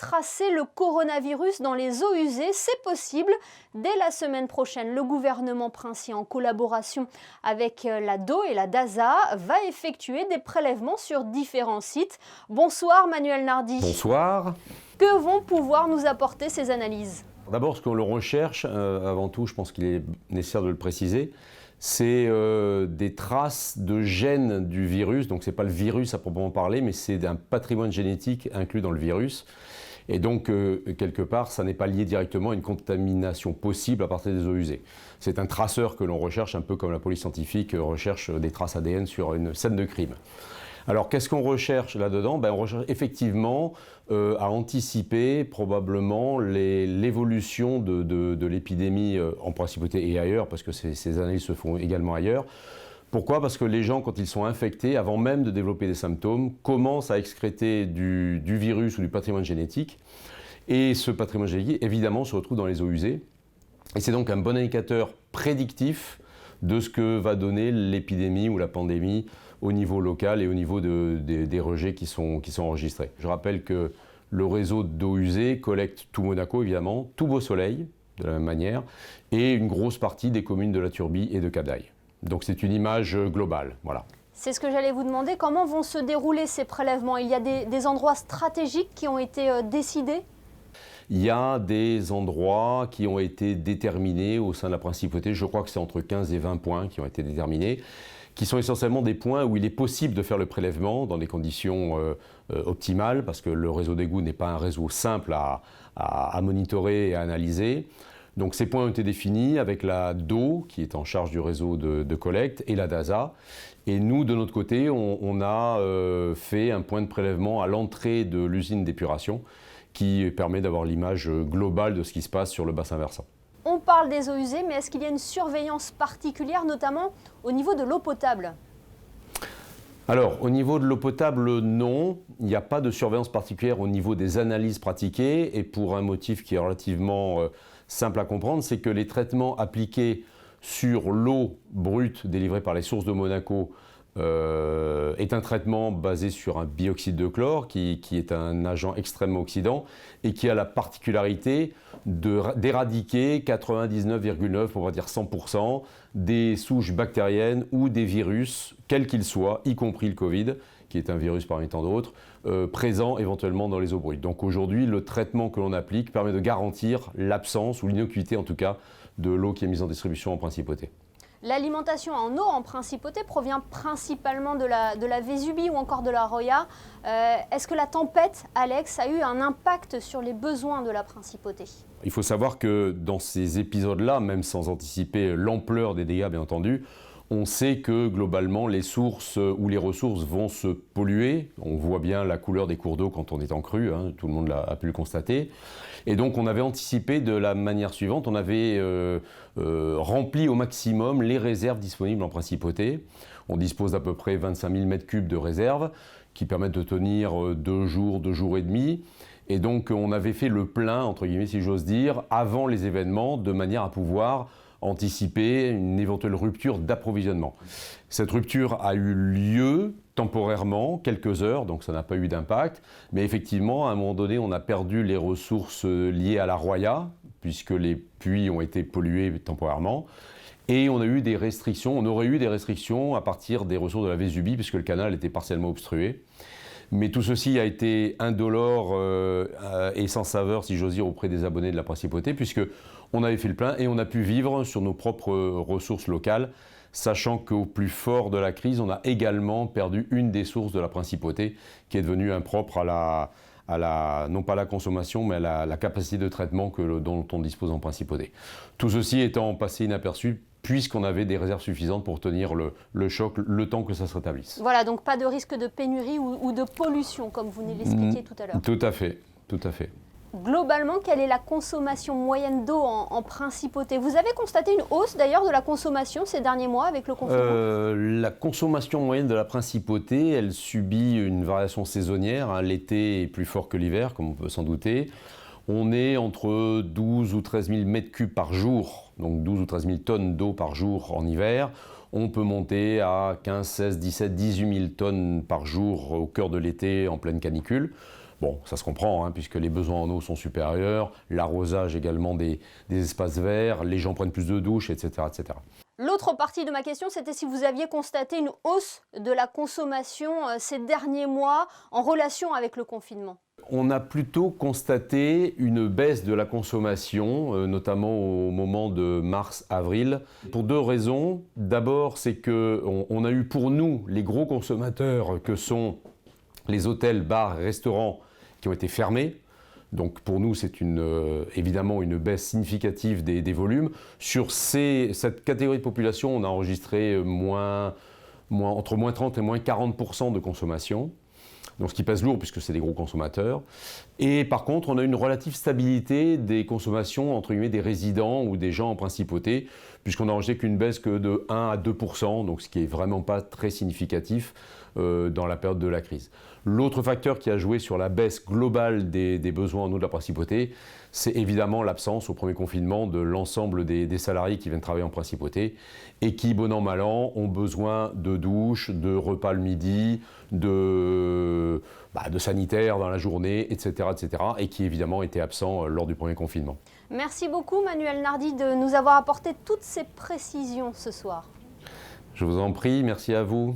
tracer le coronavirus dans les eaux usées, c'est possible. Dès la semaine prochaine, le gouvernement princier, en collaboration avec la DO et la DASA, va effectuer des prélèvements sur différents sites. Bonsoir Manuel Nardi. Bonsoir. Que vont pouvoir nous apporter ces analyses ? D'abord, ce qu'on le recherche, avant tout, je pense qu'il est nécessaire de le préciser, c'est des traces de gènes du virus. Donc, ce n'est pas le virus à proprement parler, mais c'est un patrimoine génétique inclus dans le virus. Et donc, quelque part, ça n'est pas lié directement à une contamination possible à partir des eaux usées. C'est un traceur que l'on recherche, un peu comme la police scientifique recherche des traces ADN sur une scène de crime. Alors, qu'est-ce qu'on recherche là-dedans ? On recherche effectivement à anticiper probablement l'évolution de l'épidémie en principauté et ailleurs, parce que ces analyses se font également ailleurs. Pourquoi ? Parce que les gens, quand ils sont infectés, avant même de développer des symptômes, commencent à excréter du virus ou du patrimoine génétique. Et ce patrimoine génétique, évidemment, se retrouve dans les eaux usées. Et c'est donc un bon indicateur prédictif de ce que va donner l'épidémie ou la pandémie au niveau local et au niveau des rejets qui sont enregistrés. Je rappelle que le réseau d'eau usée collecte tout Monaco, évidemment, tout Beau-Soleil, de la même manière, et une grosse partie des communes de La Turbie et de Cap-d'Ail. Donc c'est une image globale, voilà. C'est ce que j'allais vous demander. Comment vont se dérouler ces prélèvements ? Il y a des endroits stratégiques qui ont été décidés ? Il y a des endroits qui ont été déterminés au sein de la principauté. Je crois que c'est entre 15 et 20 points qui ont été déterminés, qui sont essentiellement des points où il est possible de faire le prélèvement dans des conditions optimales, parce que le réseau d'égout n'est pas un réseau simple à monitorer et à analyser. Donc ces points ont été définis avec la DO, qui est en charge du réseau de collecte, et la DASA. Et nous, de notre côté, on a fait un point de prélèvement à l'entrée de l'usine d'épuration, qui permet d'avoir l'image globale de ce qui se passe sur le bassin versant. On parle des eaux usées, mais est-ce qu'il y a une surveillance particulière, notamment au niveau de l'eau potable ? Alors, au niveau de l'eau potable, non. Il n'y a pas de surveillance particulière au niveau des analyses pratiquées. Et pour un motif qui est relativement simple à comprendre, c'est que les traitements appliqués sur l'eau brute délivrée par les sources de Monaco est un traitement basé sur un bioxyde de chlore qui est un agent extrêmement oxydant et qui a la particularité d'éradiquer 99,9, on va dire 100%, des souches bactériennes ou des virus, quels qu'ils soient, y compris le Covid, qui est un virus parmi tant d'autres, présents éventuellement dans les eaux brutes. Donc aujourd'hui, le traitement que l'on applique permet de garantir l'absence ou l'innocuité en tout cas de l'eau qui est mise en distribution en principauté. L'alimentation en eau en principauté provient principalement de la Vésubie ou encore de la Roya. Est-ce que la tempête, Alex, a eu un impact sur les besoins de la principauté ? Il faut savoir que dans ces épisodes-là, même sans anticiper l'ampleur des dégâts bien entendu, on sait que globalement les sources ou les ressources vont se polluer. On voit bien la couleur des cours d'eau quand on est en crue, hein, tout le monde a pu le constater. Et donc on avait anticipé de la manière suivante, on avait rempli au maximum les réserves disponibles en principauté. On dispose d'à peu près 25 000 m3 de réserves qui permettent de tenir 2 jours et demi. Et donc on avait fait le plein, entre guillemets si j'ose dire, avant les événements, de manière à pouvoir anticiper une éventuelle rupture d'approvisionnement. Cette rupture a eu lieu temporairement, quelques heures, donc ça n'a pas eu d'impact, mais effectivement, à un moment donné, on a perdu les ressources liées à la Roya, puisque les puits ont été pollués temporairement, et on a eu des restrictions, on aurait eu des restrictions à partir des ressources de la Vésubie, puisque le canal était partiellement obstrué. Mais tout ceci a été indolore et sans saveur, si j'ose dire, auprès des abonnés de la principauté, puisqu'on avait fait le plein et on a pu vivre sur nos propres ressources locales, sachant qu'au plus fort de la crise, on a également perdu une des sources de la principauté, qui est devenue impropre non pas à la consommation, mais à la capacité de traitement dont on dispose en principauté. Tout ceci étant passé inaperçu, puisqu'on avait des réserves suffisantes pour tenir le choc le temps que ça se rétablisse. Voilà, donc pas de risque de pénurie ou de pollution, comme vous nous l'expliquiez tout à l'heure. Tout à fait, tout à fait. Globalement, quelle est la consommation moyenne d'eau en principauté ? Vous avez constaté une hausse d'ailleurs de la consommation ces derniers mois avec le confinement ? La consommation moyenne de la principauté, elle subit une variation saisonnière. Hein. L'été est plus fort que l'hiver, comme on peut s'en douter. On est entre 12 ou 13 000 m3 par jour, donc 12 ou 13 000 tonnes d'eau par jour en hiver. On peut monter à 15, 16, 17, 18 000 tonnes par jour au cœur de l'été en pleine canicule. Bon, ça se comprend, hein, puisque les besoins en eau sont supérieurs, l'arrosage également des espaces verts, les gens prennent plus de douches, etc., etc. L'autre partie de ma question, c'était si vous aviez constaté une hausse de la consommation ces derniers mois en relation avec le confinement. On a plutôt constaté une baisse de la consommation, notamment au moment de mars-avril, pour deux raisons. D'abord, c'est qu'on a eu pour nous, les gros consommateurs que sont les hôtels, bars, restaurants qui ont été fermés. Donc pour nous, c'est évidemment une baisse significative des volumes. Sur cette catégorie de population, on a enregistré entre moins 30 et moins 40% de consommation. Donc ce qui pèse lourd puisque c'est des gros consommateurs. Et par contre, on a une relative stabilité des consommations entre guillemets des résidents ou des gens en principauté, puisqu'on n'a enregistré qu'une baisse que de 1 à 2%, donc ce qui n'est vraiment pas très significatif dans la période de la crise. L'autre facteur qui a joué sur la baisse globale des besoins en eau de la principauté, c'est évidemment l'absence au premier confinement de l'ensemble des salariés qui viennent travailler en principauté et qui, bon an mal an, ont besoin de douches, de repas le midi, de sanitaires dans la journée, etc., etc., et qui évidemment étaient absents lors du premier confinement. Merci beaucoup Manuel Nardi de nous avoir apporté toutes ces précisions ce soir. Je vous en prie, merci à vous.